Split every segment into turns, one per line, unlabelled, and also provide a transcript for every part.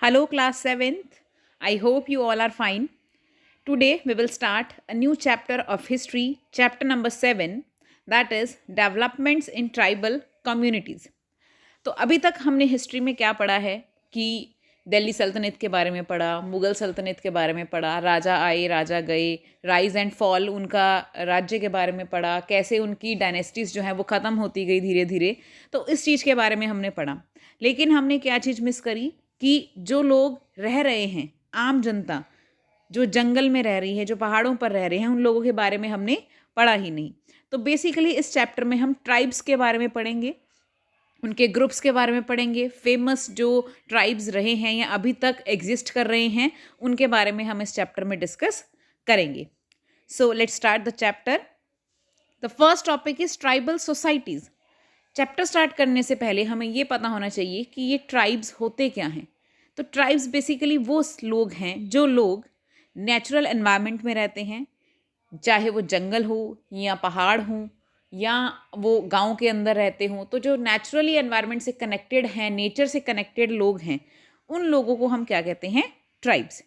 Hello, class 7th. I hope you all are fine. Today we will start a new chapter of history, chapter number 7, that is developments in tribal communities. तो अभी तक हमने history में क्या पढ़ा है कि दिल्ली सल्तनत के बारे में पढ़ा, मुग़ल सल्तनत के बारे में पढ़ा, राजा आए राजा गए, राइज एंड फॉल उनका राज्य के बारे में पढ़ा, कैसे उनकी डायनेस्टीज़ जो हैं वो ख़त्म होती गई धीरे धीरे। तो इस चीज़ के बारे में हमने पढ़ा, लेकिन हमने क्या चीज़ मिस करी कि जो लोग रह रहे हैं, आम जनता जो जंगल में रह रही है, जो पहाड़ों पर रह रहे हैं, उन लोगों के बारे में हमने पढ़ा ही नहीं। तो बेसिकली इस चैप्टर में हम ट्राइब्स के बारे में पढ़ेंगे, उनके ग्रुप्स के बारे में पढ़ेंगे, फेमस जो ट्राइब्स रहे हैं या अभी तक एग्जिस्ट कर रहे हैं उनके बारे में हम इस चैप्टर में डिस्कस करेंगे। So let's start the chapter. The first topic is tribal societies. Chapter start करने से पहले हमें ये पता होना चाहिए कि ये ट्राइब्स होते क्या हैं। तो ट्राइब्स बेसिकली वो लोग हैं जो लोग नेचुरल एनवायरनमेंट में रहते हैं, चाहे वो जंगल हो या पहाड़ हो या वो गांव के अंदर रहते हों। तो जो नेचुरली एनवायरनमेंट से कनेक्टेड हैं, नेचर से कनेक्टेड लोग हैं, उन लोगों को हम क्या कहते हैं? Tribes.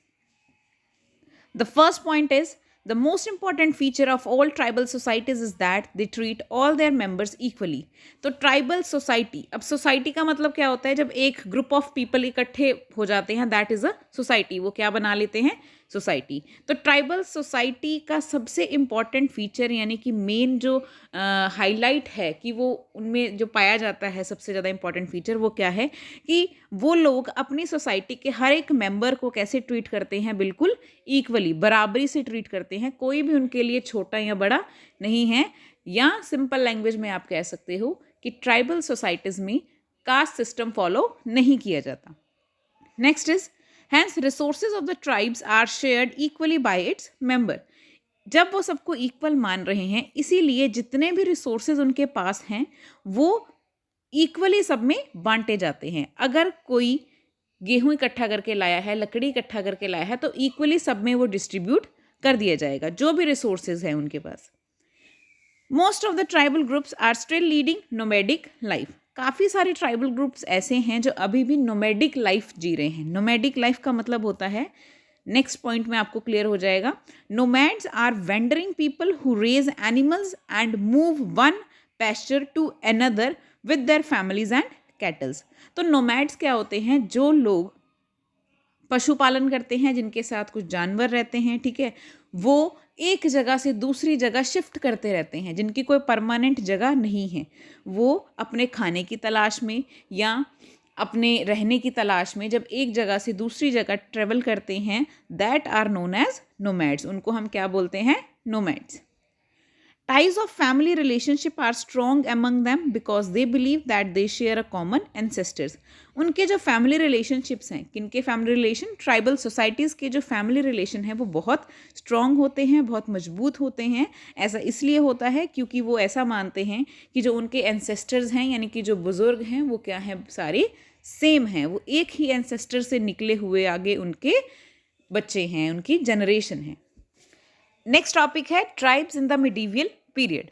The first point is the most important feature of all tribal societies is that they treat all their members equally. तो ट्राइबल सोसाइटी, अब सोसाइटी का मतलब क्या होता है? जब एक ग्रुप ऑफ पीपल इकट्ठे हो जाते हैं, दैट इज़ अ सोसाइटी। वो क्या बना लेते हैं? सोसाइटी। तो ट्राइबल सोसाइटी का सबसे इम्पॉर्टेंट फीचर यानी कि मेन जो हाईलाइट है कि वो उनमें जो पाया जाता है सबसे ज़्यादा इम्पॉर्टेंट फीचर वो क्या है कि वो लोग अपनी सोसाइटी के हर एक मेंबर को कैसे ट्रीट करते हैं? बिल्कुल इक्वली, बराबरी से ट्रीट करते हैं। कोई भी उनके लिए छोटा या बड़ा नहीं है। या सिंपल लैंग्वेज में आप कह सकते हो कि ट्राइबल सोसाइटीज़ में कास्ट सिस्टम फॉलो नहीं किया जाता। Next is Hence, resources of the tribes are shared equally by its member. जब वो सबको इक्वल मान रहे हैं, इसीलिए जितने भी रिसोर्सेज उनके पास हैं वो इक्वली सब में बांटे जाते हैं। अगर कोई गेहूं इकट्ठा करके लाया है, लकड़ी इकट्ठा करके लाया है, तो इक्वली सब में वो डिस्ट्रीब्यूट कर दिया जाएगा जो भी रिसोर्सेज हैं उनके पास। Most of the tribal groups are still leading nomadic life. काफ़ी सारे ट्राइबल ग्रुप्स ऐसे हैं जो अभी भी नोमैडिक लाइफ जी रहे हैं। नोमैडिक लाइफ का मतलब होता है, नेक्स्ट पॉइंट में आपको क्लियर हो जाएगा, nomads are wandering people who raise animals and move one pasture to another with their families and cattles. तो नोमैड्स क्या होते हैं? जो लोग पशुपालन करते हैं, जिनके साथ कुछ जानवर रहते हैं, ठीक है, वो एक जगह से दूसरी जगह शिफ्ट करते रहते हैं, जिनकी कोई परमानेंट जगह नहीं है। वो अपने खाने की तलाश में या अपने रहने की तलाश में जब एक जगह से दूसरी जगह ट्रेवल करते हैं, that are known as nomads. उनको हम क्या बोलते हैं? Nomads. Ties of family relationship are strong among them because they believe that they share a common ancestors. उनके जो फैमिली रिलेशनशिप्स हैं, किनके फैमिली रिलेशन? ट्राइबल सोसाइटीज़ के जो फैमिली रिलेशन हैं वो बहुत स्ट्रॉन्ग होते हैं, बहुत मजबूत होते हैं। ऐसा इसलिए होता है क्योंकि वो ऐसा मानते हैं कि जो उनके एंसेस्टर्स हैं यानी कि जो बुज़ुर्ग हैं वो क्या हैं? सारे सेम हैं। वो एक ही एंसेस्टर से निकले हुए आगे उनके बच्चे हैं, उनकी जनरेशन है। नेक्स्ट टॉपिक है tribes in the medieval period.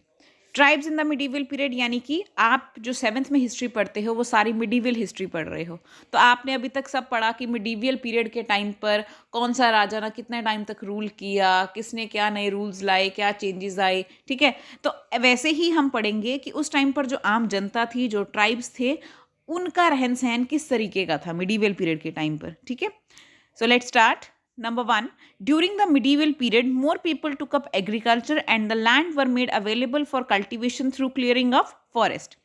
Tribes in the medieval period यानी कि आप जो 7th में हिस्ट्री पढ़ते हो वो सारी मिडीवियल हिस्ट्री पढ़ रहे हो। तो आपने अभी तक सब पढ़ा कि मिडीवियल पीरियड के टाइम पर कौन सा राजा ने कितने टाइम तक रूल किया, किसने क्या नए रूल्स लाए, क्या चेंजेस आए, ठीक है। तो वैसे ही हम पढ़ेंगे कि उस टाइम पर जो आम जनता थी, जो ट्राइब्स थे, उनका रहन सहन किस तरीके का था मिडीवियल पीरियड के टाइम पर, ठीक है। So let's start. Number 1, during the medieval period, more people took up agriculture and the land were made available for cultivation through clearing of forest.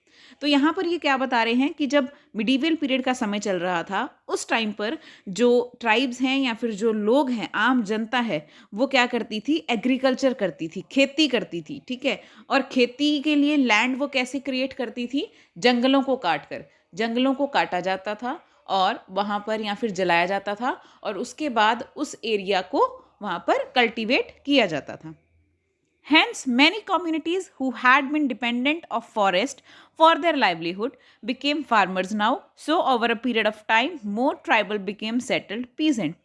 तो यहाँ पर ये क्या बता रहे हैं कि जब मिडीवल पीरियड का समय चल रहा था, उस टाइम पर जो ट्राइब्स हैं या फिर जो लोग हैं, आम जनता है, वो क्या करती थी? एग्रीकल्चर करती थी, खेती करती थी, ठीक है। और खेती के लिए लैंड वो कैसे क्रिएट करती थी? जंगलों को काट कर। जंगलों को काटा जाता था और वहाँ पर या फिर जलाया जाता था और उसके बाद उस एरिया को वहाँ पर कल्टीवेट किया जाता था। Hence, many communities who had been dependent of forest for their livelihood became farmers now. So, over a period of time, more tribal became settled peasant.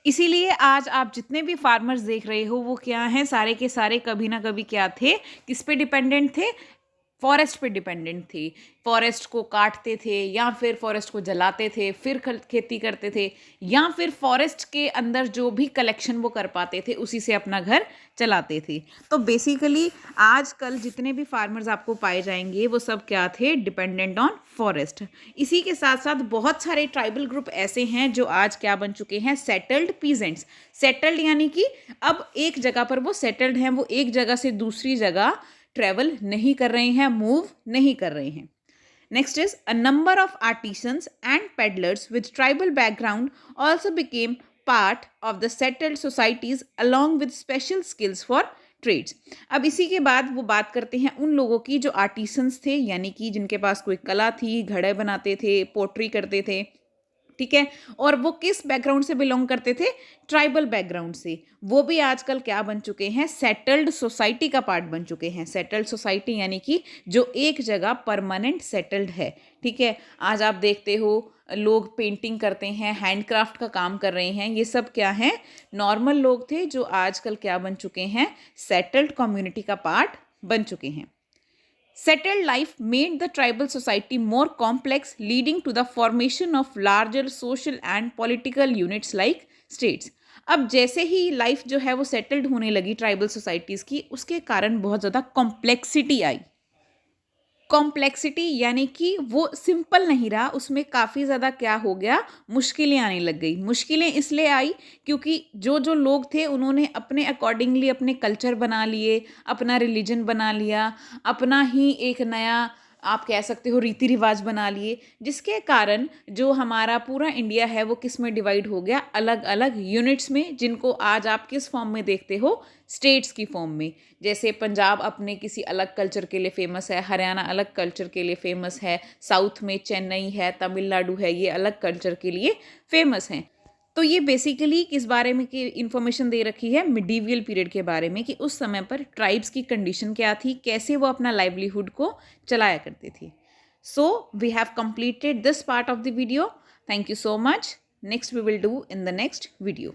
इसीलिए आज आप जितने भी फार्मर्स देख रहे हो वो क्या हैं? सारे के सारे कभी ना कभी क्या थे? किस पे डिपेंडेंट थे? फॉरेस्ट पे डिपेंडेंट थे, फॉरेस्ट को काटते थे या फिर फॉरेस्ट को जलाते थे, फिर खेती करते थे, या फिर फॉरेस्ट के अंदर जो भी कलेक्शन वो कर पाते थे उसी से अपना घर चलाते थे। तो बेसिकली आजकल जितने भी फार्मर्स आपको पाए जाएंगे वो सब क्या थे, डिपेंडेंट ऑन फॉरेस्ट। इसी के साथ साथ बहुत सारे ट्राइबल ग्रुप ऐसे हैं जो आज क्या बन चुके हैं, सेटल्ड पीजेंट्स। सेटल्ड यानी कि अब एक जगह पर वो सेटल्ड हैं, वो एक जगह से दूसरी जगह ट्रेवल नहीं कर रहे हैं, मूव नहीं कर रहे हैं। Next is a number of artisans and peddlers with tribal background also became part of the settled societies along with special skills for trades. अब इसी के बाद वो बात करते हैं उन लोगों की जो आर्टिसंस थे, यानी कि जिनके पास कोई कला थी, घड़े बनाते थे, पोट्री करते थे, ठीक है, और वो किस बैकग्राउंड से बिलोंग करते थे, ट्राइबल बैकग्राउंड से। वो भी आजकल क्या बन चुके हैं, सेटल्ड सोसाइटी का पार्ट बन चुके हैं। सेटल्ड सोसाइटी यानी कि जो एक जगह परमानेंट सेटल्ड है, ठीक है। आज आप देखते हो लोग पेंटिंग करते हैं, हैंडक्राफ्ट का काम कर रहे हैं, ये सब क्या है, नॉर्मल लोग थे जो आजकल क्या बन चुके हैं, सेटल्ड कम्युनिटी का पार्ट बन चुके हैं। Settled life made the tribal society more complex, leading to the formation of larger social and political units like states. अब जैसे ही लाइफ जो है वो सेटल्ड होने लगी ट्राइबल सोसाइटीज़ की, उसके कारण बहुत ज़्यादा कॉम्प्लेक्सिटी आई। कॉम्प्लेक्सिटी यानी कि वो सिंपल नहीं रहा, उसमें काफ़ी ज़्यादा क्या हो गया, मुश्किलें आने लग गई। मुश्किलें इसलिए आई क्योंकि जो जो लोग थे उन्होंने अपने अकॉर्डिंगली अपने कल्चर बना लिए, अपना रिलीजन बना लिया, अपना ही एक नया आप कह सकते हो रीति रिवाज बना लिए, जिसके कारण जो हमारा पूरा इंडिया है वो किस में डिवाइड हो गया, अलग अलग यूनिट्स में, जिनको आज आप किस फॉर्म में देखते हो, स्टेट्स की फॉर्म में। जैसे पंजाब अपने किसी अलग कल्चर के लिए फेमस है, हरियाणा अलग कल्चर के लिए फेमस है, साउथ में चेन्नई है, तमिलनाडु है, ये अलग कल्चर के लिए फेमस हैं। तो ये बेसिकली किस बारे में की इंफॉर्मेशन दे रखी है, मिडीवियल पीरियड के बारे में, कि उस समय पर ट्राइब्स की कंडीशन क्या थी, कैसे वो अपना लाइवलीहुड को चलाया करते थे। So we have completed this part of the video. Thank you so much. Next we will do in the next video.